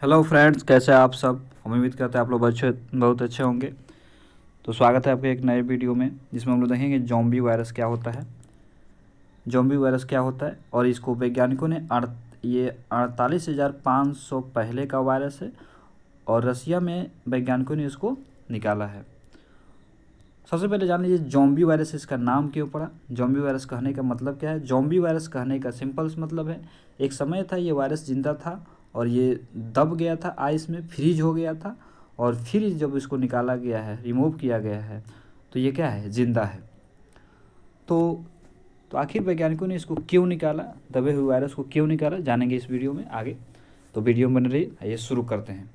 Hello friends, कैसे हैं आप सब। हम उम्मीद करते हैं आप लोग बहुत अच्छे होंगे। तो स्वागत है आपके एक नए वीडियो में, जिसमें हम लोग देखेंगे ज़ॉम्बी वायरस क्या होता है। ज़ॉम्बी वायरस क्या होता है और इसको वैज्ञानिकों ने ये 48,500 पहले का वायरस है और रसिया में वैज्ञानिकों ने इसको निकाला है। सबसे पहले जान लीजिए ज़ॉम्बी वायरस, इसका नाम क्यों पड़ा। ज़ॉम्बी वायरस कहने का मतलब क्या है। ज़ॉम्बी वायरस कहने का सिंपल मतलब है, एक समय था ये वायरस जिंदा था और ये दब गया था आइस में, फ्रीज हो गया था और फिर जब इसको निकाला गया है, रिमूव किया गया है, तो ये क्या है, जिंदा है। तो तो आखिर वैज्ञानिकों ने इसको क्यों निकाला, दबे हुए वायरस को क्यों निकाला, जानेंगे इस वीडियो में आगे। तो वीडियो में बन रही, आइए शुरू करते हैं।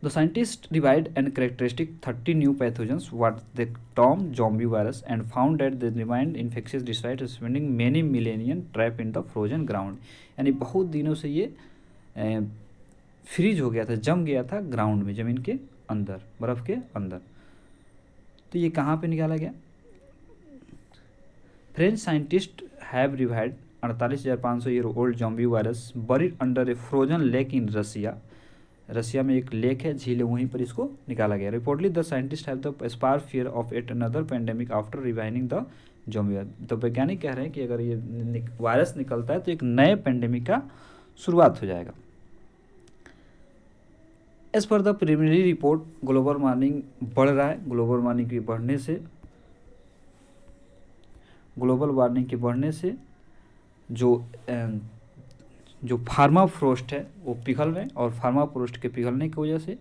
The scientists divided and characteristic 30 new pathogens what they termed zombie virus and found that they remained infectious despite spending many millennia trapped in the frozen ground। यानी बहुत दिनों से ये फ्रीज हो गया था, जम गया था ग्राउंड में, ज़मीन के अंदर, बर्फ़ के अंदर। तो ये कहाँ पे निकाला गया। French scientist have revived 48,500 year old zombie virus buried under a frozen lake in Russia. Russia में एक लेक है, झील है, वहीं पर इसको निकाला गया। Reportedly the scientist have the sparked fear of at another pandemic after reviving the zombie. तो वैज्ञानिक कह रहे हैं कि अगर ये वायरस निकलता है तो एक नए पेंडेमिक का शुरुआत हो जाएगा। As per the preliminary report global warming बढ़ रहा है। ग्लोबल वार्मिंग के बढ़ने से जो फार्माफ्रोस्ट है वो पिघल रहे हैं और फार्माफ्रोस्ट के पिघलने की वजह से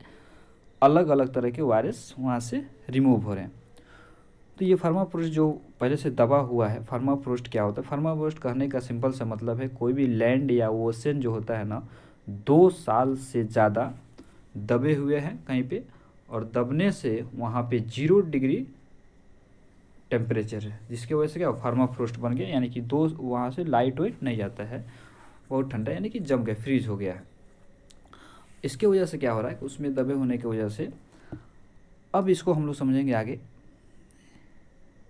अलग अलग तरह के वायरस वहाँ से रिमूव हो रहे हैं। तो ये फार्माफ्रोस्ट जो पहले से दबा हुआ है, फार्माफ्रोस्ट क्या होता है। फार्माफ्रोस्ट कहने का सिंपल सा मतलब है कोई भी लैंड या ओशन जो होता है ना, 2 साल से ज़्यादा दबे हुए हैं कहीं पे और दबने से वहाँ पे 0 डिग्री टेम्परेचर है, जिसकी वजह से क्या फार्माफ्रोस्ट बन गया। यानी कि वहाँ से लाइट वेट नहीं जाता है, बहुत ठंडा, यानी कि जम गया, फ्रीज हो गया है। इसके वजह से क्या हो रहा है, उसमें दबे होने की वजह से अब इसको हम लोग समझेंगे आगे।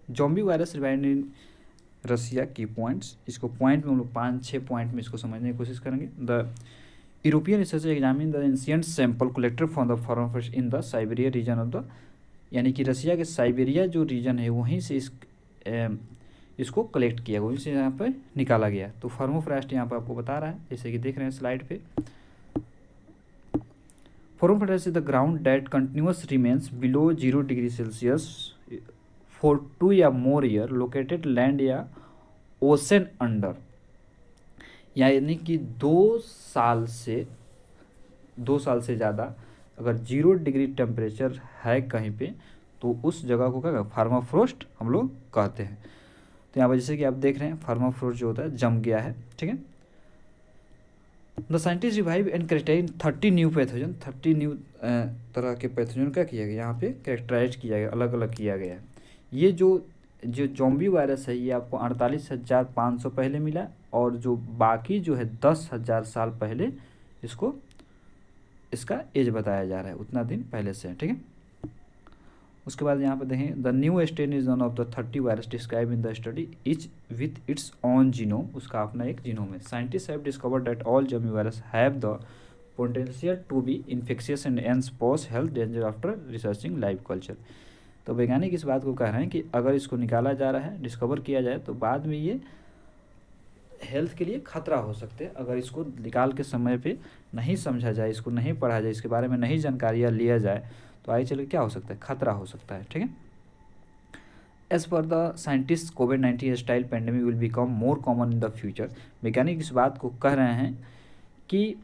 ज़ॉम्बी वायरस रिवाइव्ड इन रसिया की पॉइंट्स, इसको पॉइंट में हम लोग 5-6 पॉइंट में इसको समझने की कोशिश करेंगे। The European research examine the ancient sample collected from the permafrost in the Siberia region of the, यानी कि रसिया के साइबेरिया जो रीजन है वहीं से इसको कलेक्ट किया, वहीं से यहाँ पर निकाला गया। तो फार्माफ्रोस्ट यहाँ पर आपको बता रहा है, जैसे कि देख रहे हैं स्लाइड पे। Permafrost is the ground that continuous remains below 0 degree Celsius for 2 या मोर ईयर, लोकेटेड लैंड या ओशन अंडर। यानी कि 2 साल से ज़्यादा अगर 0 डिग्री टेम्परेचर है कहीं पे, तो उस जगह को क्या फार्माफ्रोस्ट हम लोग कहते हैं। तो यहाँ पर जैसे कि आप देख रहे हैं फार्माफ्रोस्ट जो होता है जम गया है, ठीक है। The scientist revive and characterise 30 new pathogen, 30 new तरह के पैथोजन का किया गया, यहाँ पे कैरेक्टराइज किया गया, अलग अलग किया गया है। ये जो ज़ॉम्बी वायरस है ये आपको 48,500 पहले मिला और जो बाकी जो है 10,000 साल पहले इसका एज बताया जा रहा है, उतना दिन पहले से है, ठीक है। उसके बाद यहाँ पर देखें, the new strain is one of the 30 virus describe in the study each with its own genome, उसका अपना एक जीनोम है। Scientist have discovered that all zombie virus have the potential to be infectious and एंस pose health danger after researching live culture. तो वैज्ञानिक इस बात को कह रहे हैं कि अगर इसको निकाला जा रहा है, डिस्कवर किया जाए, तो बाद में ये हेल्थ के लिए खतरा हो सकते हैं। अगर इसको निकाल के समय पे नहीं समझा जाए, इसको नहीं पढ़ा जाए, इसके बारे में नहीं जानकारियाँ लिया जाए, तो आगे चल क्या हो सकता है, खतरा हो सकता है, ठीक है। एज पर द साइंटिस्ट कोविड-19 style pandemic will become more common in the future. वैज्ञानिक इस बात को कह रहे हैं कि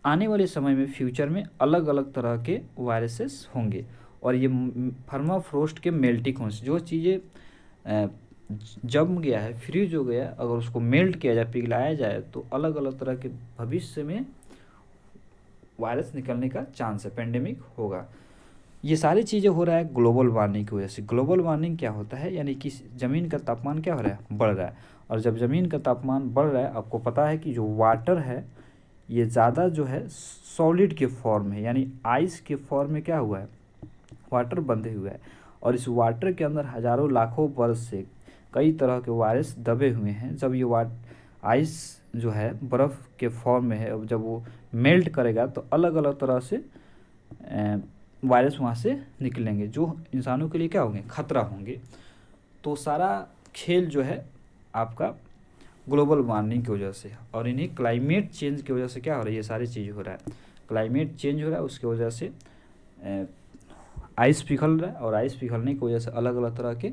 आने वाले समय में फ्यूचर में अलग अलग तरह के वायरसेस होंगे और ये फार्माफ्रोस्ट के मेल्टिंग होने से जो चीज़ें जम गया है, फ्रीज हो गया, अगर उसको मेल्ट किया जाए, पिघलाया जाए, तो अलग अलग तरह के भविष्य में वायरस निकलने का चांस है, पेंडेमिक होगा। ये सारी चीज़ें हो रहा है ग्लोबल वार्मिंग की वजह से। ग्लोबल वार्मिंग क्या होता है, यानी कि ज़मीन का तापमान क्या हो रहा है, बढ़ रहा है। और जब ज़मीन का तापमान बढ़ रहा है, आपको पता है कि जो वाटर है ये ज़्यादा जो है सॉलिड के फॉर्म है, यानी आइस के फॉर्म में क्या हुआ है, वाटर बंधे हुए है। और इस वाटर के अंदर हज़ारों लाखों वर्ष से कई तरह के वायरस दबे हुए हैं। जब ये आइस जो है बर्फ़ के फॉर्म में है, अब जब वो मेल्ट करेगा तो अलग अलग तरह से वायरस वहाँ से निकलेंगे जो इंसानों के लिए क्या होंगे, खतरा होंगे। तो सारा खेल जो है आपका ग्लोबल वार्मिंग की वजह से और इन्हीं क्लाइमेट चेंज की वजह से क्या हो रहा है, ये सारी चीज़ हो रहा है। क्लाइमेट चेंज हो रहा है, उसकी वजह से आइस पिघल रहा है और आइस पिघलने की वजह से अलग अलग तरह के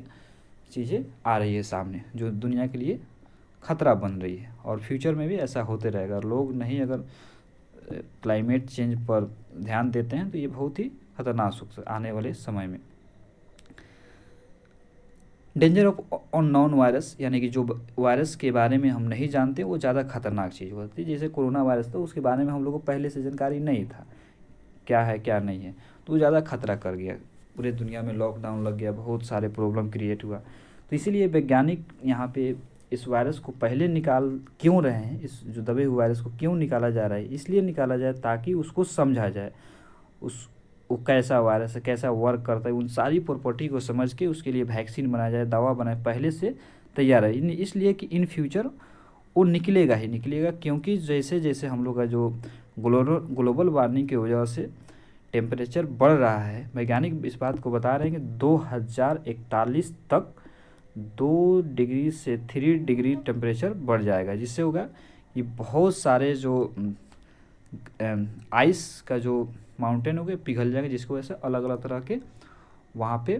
चीज़ें आ रही है सामने जो दुनिया के लिए खतरा बन रही है। और फ्यूचर में भी ऐसा होते रहेगा। लोग नहीं अगर क्लाइमेट चेंज पर ध्यान देते हैं तो ये बहुत ही खतरनाक हो सकता है आने वाले समय में। डेंजर ऑफ अननोन वायरस, यानी कि जो वायरस के बारे में हम नहीं जानते वो ज़्यादा खतरनाक चीज़ होती है। जैसे कोरोना वायरस था, उसके बारे में हम लोग को पहले से जानकारी नहीं था क्या है क्या नहीं है, तो वो ज़्यादा खतरा कर गया। पूरे दुनिया में लॉकडाउन लग गया, बहुत सारे प्रॉब्लम क्रिएट हुआ। तो इसीलिए वैज्ञानिक यहाँ पे इस वायरस को पहले निकाल क्यों रहे हैं, इस जो दबे हुए वायरस को क्यों निकाला जा रहा है, इसलिए निकाला जाए ताकि उसको समझा जाए, उस वो कैसा वायरस है, कैसा वर्क करता है, उन सारी प्रॉपर्टी को समझ के उसके लिए वैक्सीन बनाया जाए, दवा बनाए, पहले से तैयार है। इसलिए कि इन फ्यूचर वो निकलेगा ही निकलेगा, क्योंकि जैसे जैसे हम लोग का जो ग्लोबल वार्मिंग की वजह से टेम्परेचर बढ़ रहा है, वैज्ञानिक इस बात को बता रहे हैं कि 2041 तक 2 डिग्री से 3 डिग्री टेम्परेचर बढ़ जाएगा, जिससे होगा कि बहुत सारे जो आइस का जो माउंटेन हो गए पिघल जाएंगे, जिसकी वजह से अलग अलग तरह के वहाँ पे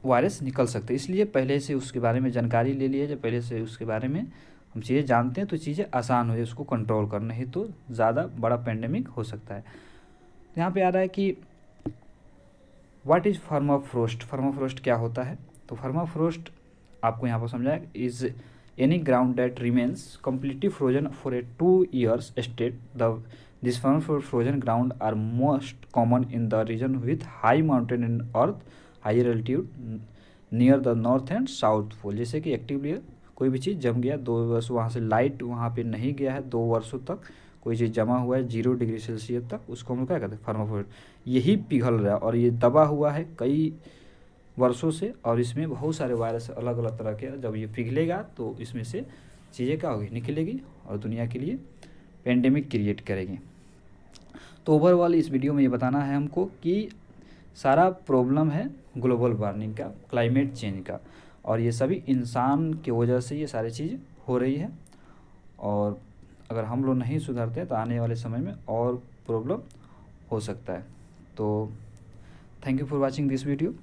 वायरस निकल सकते हैं। इसलिए पहले से उसके बारे में जानकारी ले लिया जाए, पहले से उसके बारे में हम चीज़ें जानते हैं तो चीज़ें आसान हो जाए उसको कंट्रोल करना, ही तो ज़्यादा बड़ा पेंडेमिक हो सकता है। यहाँ पे आ रहा है कि व्हाट इज़ परमाफ्रोस्ट, परमाफ्रोस्ट क्या होता है। तो परमाफ्रोस्ट आपको यहाँ पर समझाया is any ground that remains completely frozen for a 2 years straight. This frozen ground are most common in the region with high mountain in earth, higher altitude near the north and south pole. जैसे कि active layer कोई भी चीज़ जम गया 2 वर्ष, वहाँ से light वहाँ पे नहीं गया है 2 वर्षों तक, कोई चीज़ जमा हुआ है 0 डिग्री सेल्सियस तक, उसको हम लोग क्या कहते हैं, परमाफ्रोस्ट। यही पिघल रहा है और ये दबा हुआ है कई वर्षों से, और इसमें बहुत सारे वायरस अलग अलग तरह के, जब ये पिघलेगा तो इसमें से चीज़ें क्या होगी, निकलेगी और दुनिया के लिए पेंडेमिक क्रिएट करेगी। तो ओवरऑल इस वीडियो में ये बताना है हमको कि सारा प्रॉब्लम है ग्लोबल वार्मिंग का, क्लाइमेट चेंज का, और ये सभी इंसान की वजह से ये सारी चीज़ हो रही है। और अगर हम लोग नहीं सुधरते तो आने वाले समय में और प्रॉब्लम हो सकता है। तो thank you for watching this video.